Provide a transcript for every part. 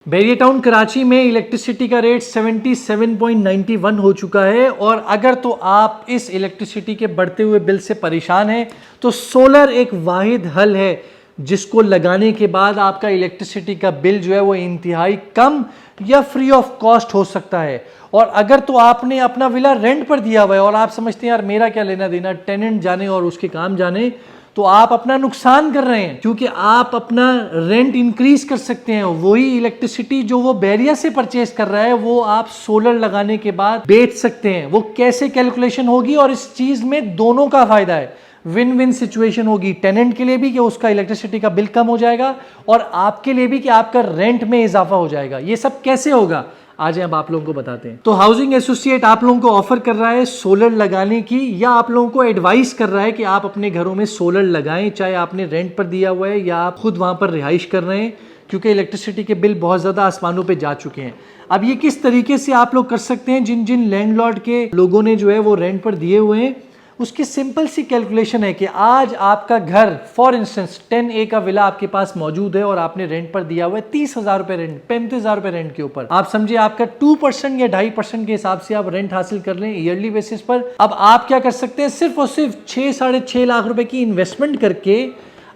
Bairiya town Karachi में electricity का rate 77.91 हो चुका है। और अगर तो आप इस इलेक्ट्रिसिटी के बढ़ते हुए बिल से परेशान हैं तो सोलर एक वाहिद हल है जिसको लगाने के बाद आपका इलेक्ट्रिसिटी का बिल जो है वो इंतहाई कम या फ्री ऑफ कॉस्ट हो सकता है। और अगर तो आपने अपना विला रेंट पर दिया हुआ है और आप समझते हैं यार मेरा क्या लेना देना, टेनेंट जाने और उसके काम जाने, तो आप अपना नुकसान कर रहे हैं क्योंकि आप अपना रेंट इंक्रीज कर सकते हैं। वही इलेक्ट्रिसिटी जो वो बैरिया से परचेज कर रहा है वो आप सोलर लगाने के बाद बेच सकते हैं। वो कैसे कैलकुलेशन होगी, और इस चीज में दोनों का फायदा है, विन विन सिचुएशन होगी, टेनेंट के लिए भी कि उसका इलेक्ट्रिसिटी का बिल कम हो जाएगा और आपके लिए भी कि आपका रेंट में इजाफा हो जाएगा। ये सब कैसे होगा आज अब आप लोगों को बताते हैं। तो हाउसिंग एसोसिएट आप लोगों को ऑफर कर रहा है सोलर लगाने की, या आप लोगों को एडवाइस कर रहा है कि आप अपने घरों में सोलर लगाएं, चाहे आपने रेंट पर दिया हुआ है या आप खुद वहां पर रिहाइश कर रहे हैं, क्योंकि इलेक्ट्रिसिटी के बिल बहुत ज़्यादा आसमानों पे जा चुके हैं। अब ये किस तरीके से आप लोग कर सकते हैं, जिन जिन लैंडलॉर्ड के लोगों ने जो है वो रेंट पर दिए हुए हैं, उसकी सिंपल सी कैलकुलेशन है कि आज आपका घर फॉर इंस्टेंस 10A का विला आपके पास मौजूद है और आपने रेंट पर दिया हुआ है 30,000 रुपए रेंट, 35,000 रुपए रेंट के ऊपर। आप समझिए आपका 2% या 2.5% के हिसाब से आप रेंट हासिल कर लें ईयरली बेसिस पर। अब आप क्या कर सकते हैं, सिर्फ और सिर्फ 6-6.5 लाख रुपए की इन्वेस्टमेंट करके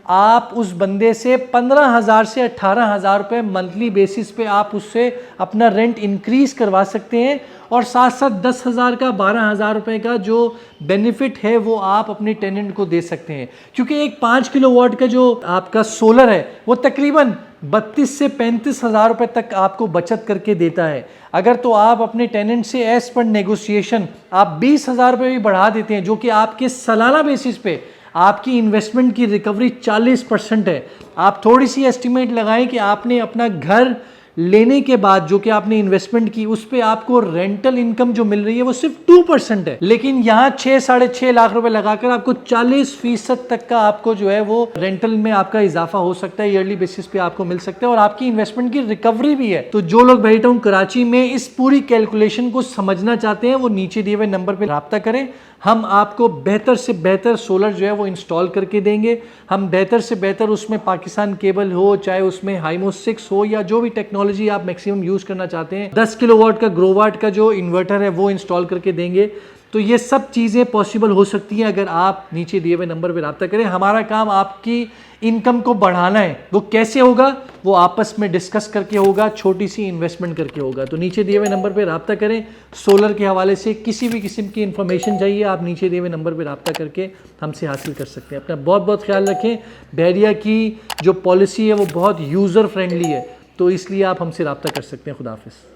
आप उस बंदे से 15,000 से 18,000 रुपए मंथली बेसिस पे आप उससे अपना रेंट इंक्रीज करवा सकते हैं, और साथ साथ 10,000 का 12,000 रुपए का जो बेनिफिट है वो आप अपने टेनेंट को दे सकते हैं। क्योंकि एक 5 किलोवाट का जो आपका सोलर है वो तकरीबन 32 से 35,000 रुपए तक आपको बचत करके देता है। अगर तो आप अपने टेनेंट से एज पर नेगोशिएशन आप 20,000 रुपए भी बढ़ा देते हैं, जो कि आपके सालाना बेसिस पे आपकी इन्वेस्टमेंट की रिकवरी 40% है। आप थोड़ी सी एस्टिमेट लगाएं कि आपने अपना घर लेने के बाद जो कि आपने इन्वेस्टमेंट की उस पे आपको रेंटल इनकम जो मिल रही है वो सिर्फ 2% है, लेकिन यहाँ 6-6.5 लाख रुपए लगाकर आपको 40% तक का आपको जो है वो रेंटल में आपका इजाफा हो सकता है, ईयरली बेसिस पे आपको मिल सकता है, और आपकी इन्वेस्टमेंट की रिकवरी भी है। तो जो लोग बैरिया टाउन कराची में इस पूरी कैलकुलेशन को समझना चाहते हैं वो नीचे दिए हुए नंबर पर राब्ता करें। हम आपको बेहतर से बेहतर सोलर जो है वो इंस्टॉल करके देंगे। हम बेहतर से बेहतर उसमें पाकिस्तान केबल हो, चाहे उसमें हाइमो 6 हो, या जो भी टेक्नोलॉजी आप मैक्सिमम यूज करना चाहते हैं, 10 किलोवाट का ग्रोवाट का जो इन्वर्टर है वो इंस्टॉल करके देंगे। तो ये सब चीज़ें पॉसिबल हो सकती हैं अगर आप नीचे दिए हुए नंबर पर रब्ता करें। हमारा काम आपकी इनकम को बढ़ाना है। वो कैसे होगा, वो आपस में डिस्कस करके होगा, छोटी सी इन्वेस्टमेंट करके होगा। तो नीचे दिए हुए नंबर पर रब्ता करें। सोलर के हवाले से किसी भी किस्म की इन्फॉर्मेशन चाहिए आप नीचे दिए हुए नंबर पर रब्ता करके हमसे हासिल कर सकते हैं। अपना बहुत बहुत ख्याल रखें। बैरिया की जो पॉलिसी है वो बहुत यूज़र फ्रेंडली है, तो इसलिए आप हमसे रब्ता कर सकते हैं। खुदा हाफिज़।